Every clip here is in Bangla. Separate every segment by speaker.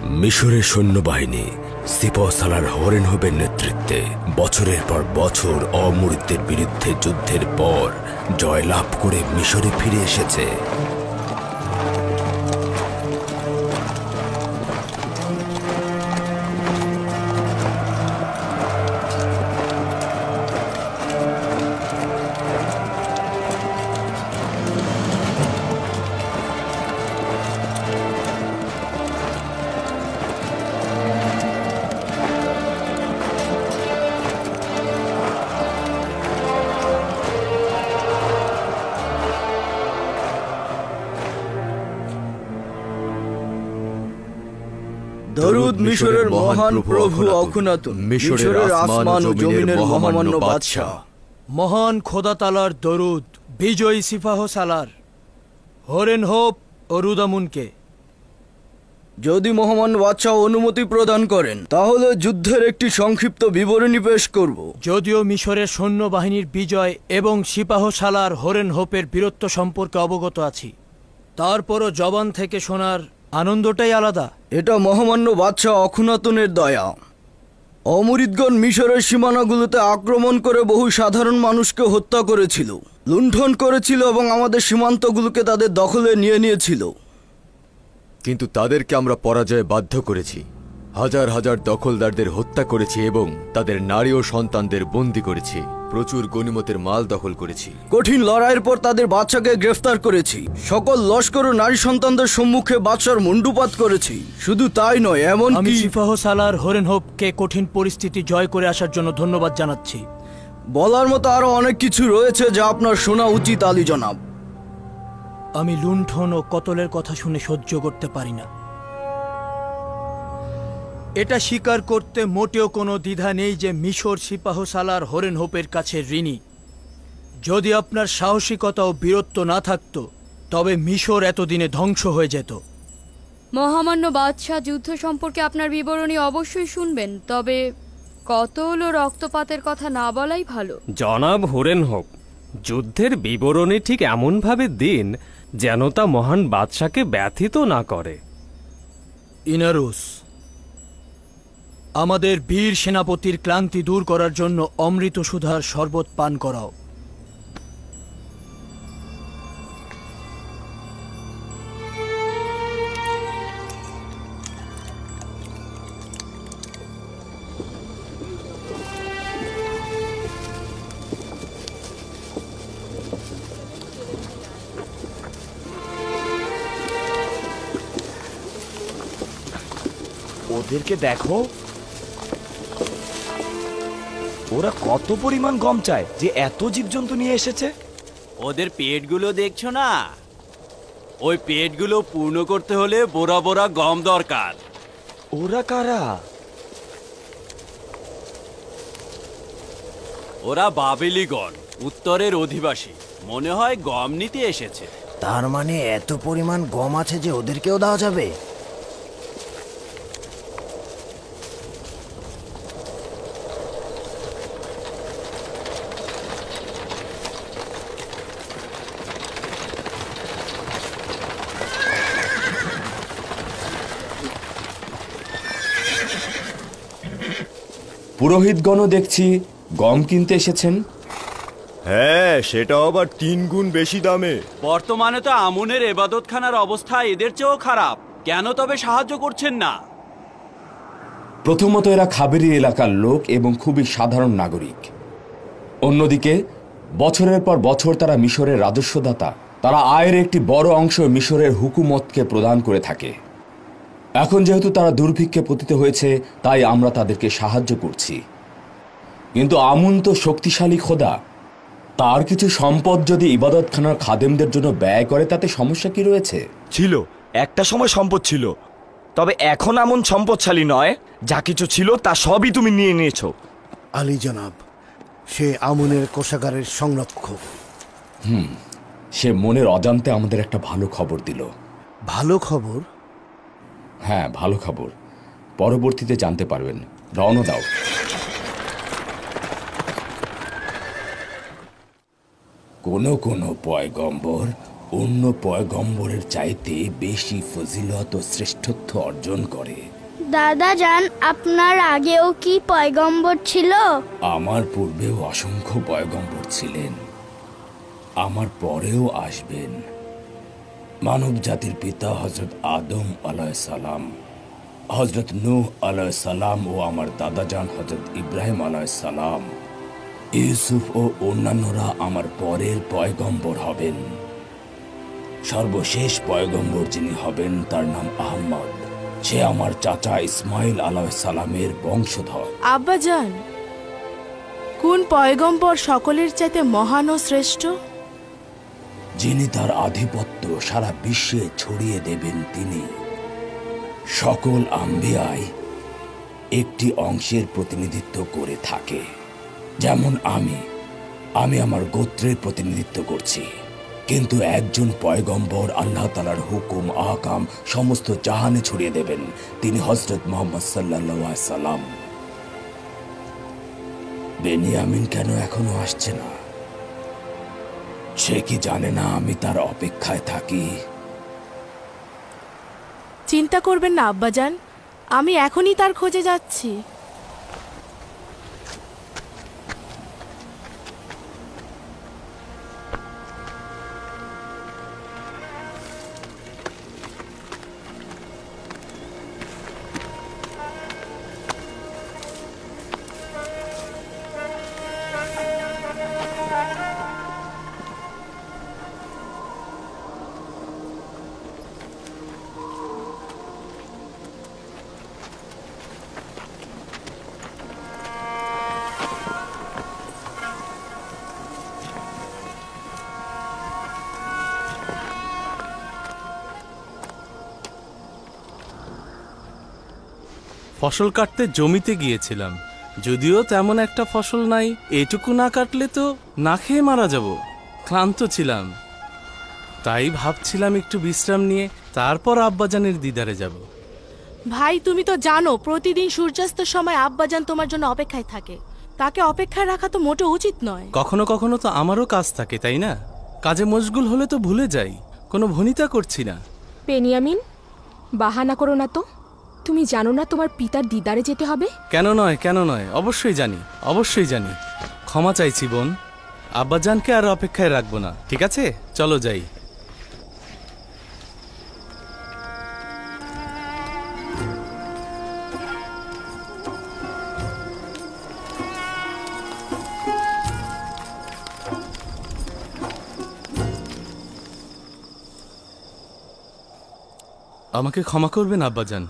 Speaker 1: মিশরের সৈন্যবাহিনী সিপাহসালার হরেনহোপের নেতৃত্বে বছরের পর বছর অমুরিদদের বিরুদ্ধে যুদ্ধের পর জয়লাভ করে মিশরে ফিরে এসেছে।
Speaker 2: দরুদ মিশরের মহান প্রভু অখুনাতুন, মিশরের আসমান ও জমিনের মহামান্য বাদশাহ।
Speaker 3: মহান খোদা তালার দরুদ বিজয়ী সিপাহ সালার হরেনহোপ ও রুদামুনকে।
Speaker 2: যদি মহামান্য বাদশাহ অনুমতি প্রদান করেন তাহলে যুদ্ধের একটি সংক্ষিপ্ত বিবরণী পেশ করব।
Speaker 3: যদিও মিশরের সৈন্যবাহিনীর বিজয় এবং সিপাহ সালার হরেনহোপের বীরত্ব সম্পর্কে অবগত আছি, তারপরও জবান থেকে শোনার আনন্দটাই আলাদা।
Speaker 2: এটা মহামান্য বাদশাহ অখুনাতুনের দয়া। অমরিদগণ মিশরের সীমানাগুলোতে আক্রমণ করে বহু সাধারণ মানুষকে হত্যা করেছিল, লুণ্ঠন করেছিল এবং আমাদের সীমান্তগুলোকে তাদের দখলে নিয়ে নিয়েছিল।
Speaker 4: কিন্তু তাদেরকে আমরা পরাজয়ে বাধ্য করেছি। হাজার হাজার দখলদারদের হত্যা করেছি এবং তাদের নারী ও সন্তানদের বন্দী করেছি। প্রচুর গনিমতের মাল দখল করেছি।
Speaker 2: কঠিন লড়াইয়ের পর তাদের বাদশাকে গ্রেফতার করেছি। সকল লস্কর ও নারী সন্তানদের সম্মুখে বাদশার মুন্ডুপাত করেছি। শুধু তাই নয়,
Speaker 3: আমি সিপাহ সালার হরেনহোপকে কঠিন পরিস্থিতি জয় করে আসার জন্য ধন্যবাদ জানাচ্ছি।
Speaker 2: বলার মতো আরো অনেক কিছু রয়েছে যা আপনার শোনা উচিত আলী জনাব।
Speaker 3: আমি লুণ্ঠন ও কতলের কথা শুনে সহ্য করতে পারি না। এটা স্বীকার করতে মোটেও কোনো দ্বিধা নেই যে মিশর সিপাহ সালার হরেনহোপের কাছে ঋণী। যদি আপনার সাহসিকতা ও বীরত্ব না থাকত তবে মিশর এতদিনে ধ্বংস হয়ে যেত।
Speaker 5: মহামান্য বাদশাহ, যুদ্ধ সম্পর্কে আপনার বিবরণী অবশ্যই শুনবেন, তবে কতল ও রক্তপাতের কথা না বলাই ভালো।
Speaker 6: জনাব হরেনহোপ, যুদ্ধের বিবরণী ঠিক এমনভাবে দিন যেন তা মহান বাদশাকে ব্যথিত না করে।
Speaker 3: ইনারুস, আমাদের বীর সেনাপতির ক্লান্তি দূর করার জন্য অমৃত সুধার শরবত পান করাও।
Speaker 7: ওদেরকে দেখো, ওরা কত পরিমাণ গম চায় যে এত জীবজন্তু নিয়ে এসেছে।
Speaker 8: ওদের পেটগুলো দেখছো না? ওই পেটগুলো পূর্ণ করতে হলে বোরা বোরা গম দরকার।
Speaker 7: ওরা কারা?
Speaker 8: ওরা বাবেলিগণ, উত্তরের অধিবাসী। মনে হয় গম নিতে এসেছে।
Speaker 9: তার মানে এত পরিমাণ গম আছে যে ওদেরকেও দেওয়া যাবে?
Speaker 1: পুরোহিতগণও দেখছি গম কিনতে এসেছেন।
Speaker 4: হ্যাঁ, সেটা আবার 3 গুণ বেশি দামে।
Speaker 8: বর্তমানে তো আমুনের এবাদতখানার অবস্থা এদের চেয়েও খারাপ। কেন তবে সাহায্য করছেন না?
Speaker 1: প্রথমত, এরা খাবেরি এলাকার লোক এবং খুবই সাধারণ নাগরিক। অন্যদিকে বছরের পর বছর তারা মিশরের রাজস্বদাতা। তারা আয়ের একটি বড় অংশ মিশরের হুকুমতকে প্রদান করে থাকে। এখন যেহেতু তারা দুর্ভিক্ষে পতিত হয়েছে, তাই আমরা তাদেরকে সাহায্য করছি। কিন্তু আমুন তো শক্তিশালী খোদা, তার কিছু সম্পদ যদি ইবাদতখানার খাদেমদের জন্য ব্যয় করে তাতে সমস্যা কি রয়েছে?
Speaker 7: ছিল, একটা সময় সম্পদ ছিল, তবে এখন এমন সম্পদশালী নয়। যা কিছু ছিল তা সবই তুমি নিয়ে নিয়েছো।
Speaker 9: আলী জনাব, সে আমুনের কোষাগারের সংরক্ষক।
Speaker 1: সে মনের অজান্তে আমাদের একটা ভালো খবর দিল।
Speaker 9: ভালো খবর?
Speaker 1: হ্যাঁ, ভালো খবর। পরবর্তীতে জানতে পারবেন। রওনা দাও। কোন পয়গম্বর অন্য পয়গম্বরের চাইতে বেশি ফজিলত ও শ্রেষ্ঠত্ব অর্জন করে।
Speaker 10: দাদা যান, আপনার আগেও কি পয়গম্বর ছিল?
Speaker 1: আমার পূর্বেও অসংখ্য পয়গম্বর ছিলেন, আমার পরেও আসবেন। মানব জাতির পিতা হজরত আদম আলাইহিস সালাম, হজরত নূহ আলাইহিস সালাম ও আমার দাদাজান হজরত ইব্রাহিম আলাইহিস সালাম, ইউসুফ ও অন্যান্যরা আমার পরের পয়গম্বর হবেন। সর্বশেষ পয়গম্বর যিনি হবেন তার নাম আহমদ। সে আমার চাচা ইসমাইল আলাইহিস সালামের বংশধর।
Speaker 11: আব্বাজান, কোন পয়গম্বর সকলের চাইতে মহান ও শ্রেষ্ঠ?
Speaker 1: যিনি তার আধিপত্য সারা বিশ্বে ছড়িয়ে দেবেন তিনি। সকল আম্বিয়ায় একটি অংশের প্রতিনিধিত্ব করে থাকে। যেমন আমি আমার গোত্রের প্রতিনিধিত্ব করছি, কিন্তু একজন পয়গম্বর আল্লাহ তাআলার হুকুম আহকাম সমস্ত জাহানে ছড়িয়ে দেবেন। তিনি হযরত মুহাম্মদ সাল্লাল্লাহু আলাইহি সাল্লাম। বেনিয়ামিন কেন এখনো আসছে না? সে কি জানে না আমি তার অপেক্ষায় থাকি?
Speaker 11: চিন্তা করবেন না আব্বাজান, আমি এখনই তার খোঁজে যাচ্ছি।
Speaker 12: ফসল কাটতে জমিতে গিয়েছিলাম, যদিও তেমন একটা ফসল নাই। এটুকু না কাটলে তো না খেয়ে মারা যাব। ক্লান্ত ছিলাম, তাই ভাবছিলাম একটু বিশ্রাম নিয়ে তারপর আব্বাজানের দিদারে যাব।
Speaker 11: ভাই, তুমি তো জানো প্রতিদিন সূর্যাস্তের সময় আব্বাজান তোমার জন্য অপেক্ষায় থাকে। তাকে অপেক্ষায় রাখা তো মোটেও উচিত নয়।
Speaker 12: কখনো কখনো তো আমারও কাজ থাকে, তাই না? কাজে মশগুল হলে তো ভুলে যাই। কোনো ভনিতা করছি না।
Speaker 13: বেনিয়ামিন, বাহানা করো না তো। তুমি জানো না তোমার পিতার দিদারে যেতে হবে?
Speaker 12: কেন নয়, কেন নয়, অবশ্যই জানি, অবশ্যই জানি। ক্ষমা চাইছি বোন, আব্বাজানকে আর অপেক্ষায় রাখবো না। ঠিক আছে, চলো যাই। আমাকে ক্ষমা করবেন আব্বাজান,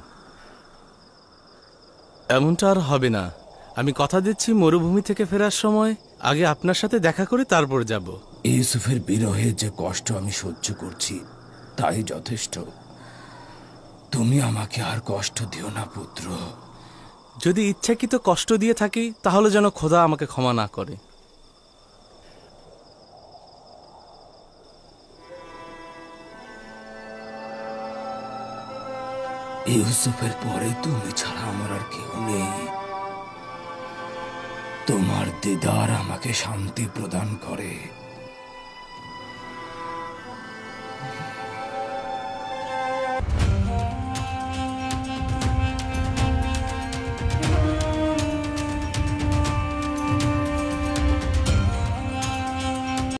Speaker 12: এমনটা আর হবে না। আমি কথা দিচ্ছি মরুভূমি থেকে ফেরার সময় আগে আপনার সাথে দেখা করে তারপর যাব।
Speaker 1: ইউসুফের বিরহে যে কষ্ট আমি সহ্য করছি তাই যথেষ্ট। তুমি আমাকে আর কষ্ট দিও না পুত্র।
Speaker 12: যদি ইচ্ছাকৃত কষ্ট দিয়ে থাকি তাহলে যেন খোদা আমাকে ক্ষমা না করে।
Speaker 1: ইউসুফের পরে তুমি ছাড়া আমার আর কেউ নেই। তোমার দিদার আমাকে শান্তি প্রদান করে।